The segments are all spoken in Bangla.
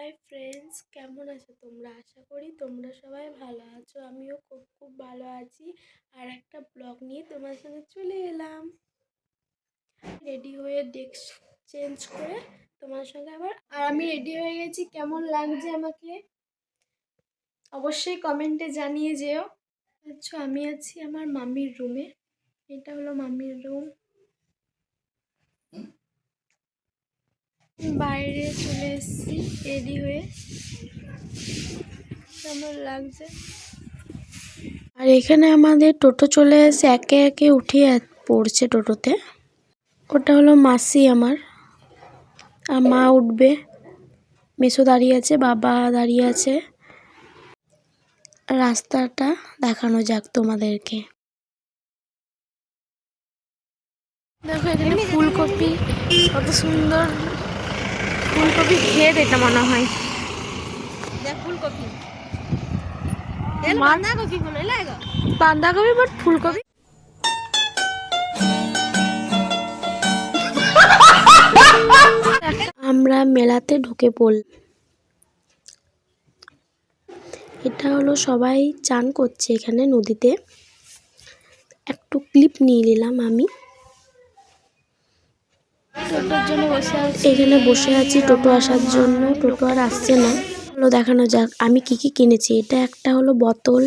হাই ফ্রেন্ডস, কেমন আছো তোমরা? আশা করি তোমরা সবাই ভালো আছো। আমিও খুব খুব ভালো আছি। আর একটা ব্লগ নিয়ে তোমার সঙ্গে চলে এলাম। রেডি হয়ে ডেস্ক চেঞ্জ করে তোমার সঙ্গে আমি রেডি হয়ে গেছি। কেমন লাগছে আমাকে অবশ্যই কমেন্টে জানিয়ে যেও। আচ্ছা, আমি আছি আমার মামির রুমে। এটা হলো মামির রুম। বাইরে চলে এসেছি রেডি হয়ে। কেমন লাগছে? আর এখানে আমাদের টোটো চলে এসে একে একে উঠিয়ে পড়ছে টোটোতে। ওটা হলো মাসি আমার, আর মা উঠবে, মেসো দাঁড়িয়ে আছে, বাবা দাঁড়িয়ে আছে। রাস্তাটা দেখানো যাক তোমাদেরকে। দেখো এখানে ফুলকপি, কত সুন্দর ফুলকপি। ক্ষেত এটা মনে হয়। দেখ ফুলকপি, বাঁধাকপি মনে লাগে, বাঁধাকপি বাট ফুলকপি। আমরা মেলাতে ঢুকে পড়ল। এটা হলো সবাই চান করছে এখানে নদীতে। একটু ক্লিপ নিয়ে নিলাম আমি। টোটোর জন্য এখানে বসে আছি টোটো আসার জন্য। টোটো আর আসছে না। হলো দেখানো যাক আমি কি কি কিনেছি। এটা একটা হলো বোতল,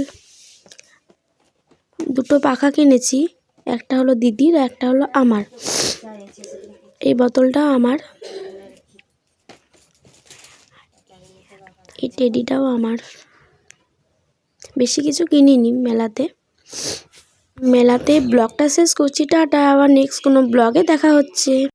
দুটো পাখা কিনেছি। একটা হলো দিদির, একটা হলো আমার। এই বোতলটাও আমার, এই টেডিটাও আমার। বেশি কিছু কিনিনি মেলাতে ব্লগটা শেষ করছি। টাটা, আবার নেক্সট কোনো ব্লগে দেখা হচ্ছে।